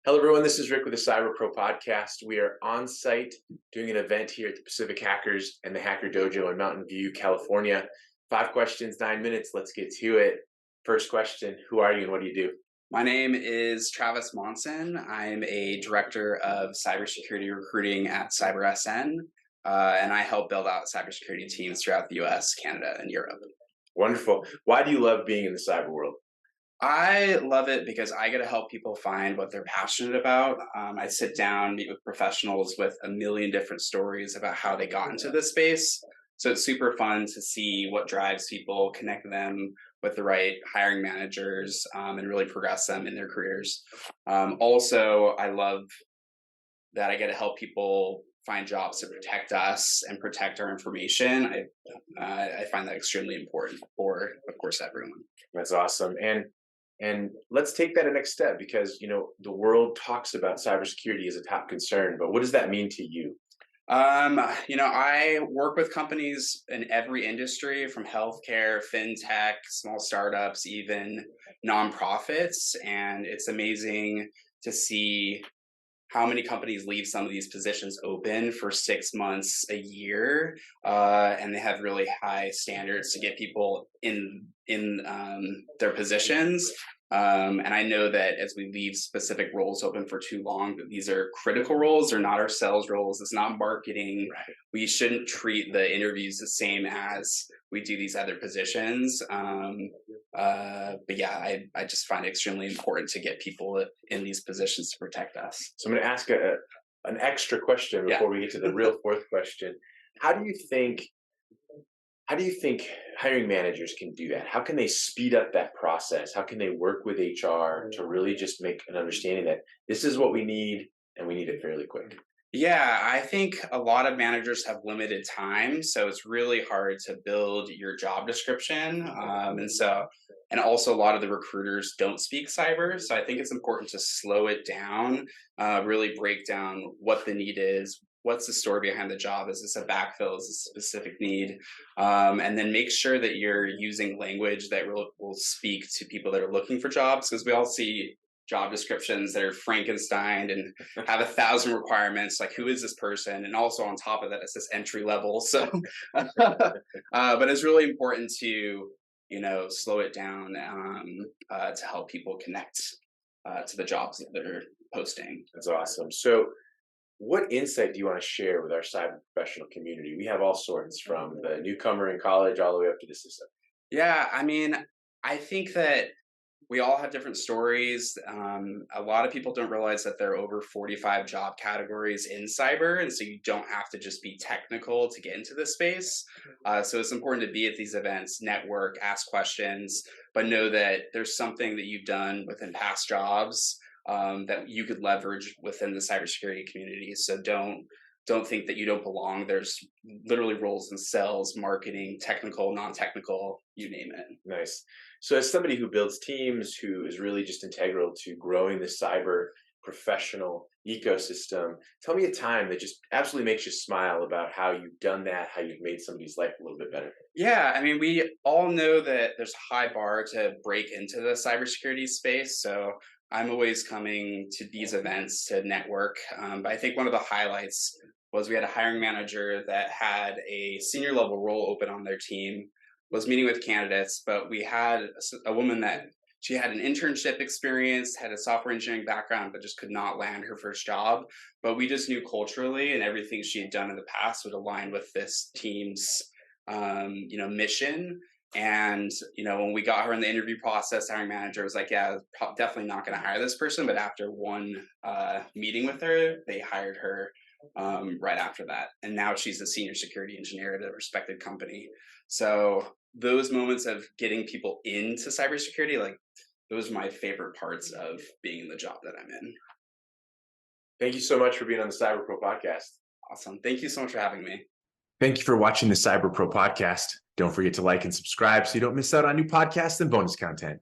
Hello, everyone. This is Rick with the Cyber Pro podcast. We are on site doing an event here at the Pacific Hackers and the Hacker Dojo in Mountain View, California. 5 questions, 9 minutes. Let's get to it. First question: who are you and what do you do? My name is Travis Monson. I'm a director of cybersecurity recruiting at CyberSN, and I help build out cybersecurity teams throughout the US, Canada, and Europe. Wonderful. Why do you love being in the cyber world? I love it because I get to help people find what they're passionate about. I sit down, meet with professionals with a million different stories about how they got into this space. So it's super fun to see what drives people, connect them with the right hiring managers, and really progress them in their careers. Also, I love that I get to help people find jobs to protect us and protect our information. I find that extremely important for, of course, everyone. That's awesome. And let's take that a next step because the world talks about cybersecurity as a top concern, but what does that mean to you? I work with companies in every industry from healthcare, fintech, small startups, even nonprofits. And it's amazing to see how many companies leave some of these positions open for 6 months, a year, and they have really high standards to get people in their positions. And I know that as we leave specific roles open for too long, that these are critical roles. They're not our sales roles. It's not marketing. Right. We shouldn't treat the interviews the same as we do these other positions. But yeah, I just find it extremely important to get people in these positions to protect us. So I'm going to ask an extra question Yeah. before we get to the real fourth question. How do you think How do you think hiring managers can do that? How can they speed up that process? How can they work with HR to really just make an understanding that this is what we need and we need it fairly quick? Yeah, I think a lot of managers have limited time, so it's really hard to build your job description. And also a lot of the recruiters don't speak cyber, so I think it's important to slow it down, really break down what the need is, what's the story behind the job, is this a backfill, is this a specific need, and then make sure that you're using language that will speak to people that are looking for jobs, because we all see job descriptions that are Frankenstein and have 1,000 requirements. Like, who is this person? And also on top of that, it's this entry level. So, but it's really important to slow it down to help people connect to the jobs that they're posting. That's awesome. So, what insight do you want to share with our cyber professional community? We have all sorts from the newcomer in college all the way up to the system. Yeah, I mean, I think that we all have different stories. A lot of people don't realize that there are over 45 job categories in cyber, and so you don't have to just be technical to get into this space. So it's important to be at these events, network, ask questions, but know that there's something that you've done within past jobs that you could leverage within the cybersecurity community. So don't think that you don't belong. There's literally roles in sales, marketing, technical, non-technical, you name it. Nice. So, as somebody who builds teams, who is really just integral to growing the cyber professional ecosystem, tell me a time that just absolutely makes you smile about how you've done that, how you've made somebody's life a little bit better. Yeah, I mean, we all know that there's a high bar to break into the cybersecurity space. So I'm always coming to these events to network. But I think one of the highlights was we had a hiring manager that had a senior level role open on their team, was meeting with candidates, but we had a woman that she had an internship experience, had a software engineering background, but just could not land her first job. But we just knew culturally and everything she had done in the past would align with this team's mission. And when we got her in the interview process, hiring manager was like, yeah, definitely not going to hire this person. But after one meeting with her, they hired her right after that, and now she's a senior security engineer at a respected company. So those moments of getting people into cybersecurity, like, those are my favorite parts of being in the job that I'm in. Thank you so much for being on the Cyber Pro podcast. Awesome. Thank you so much for having me. Thank you for watching the Cyber Pro podcast. Don't forget to like and subscribe so you don't miss out on new podcasts and bonus content.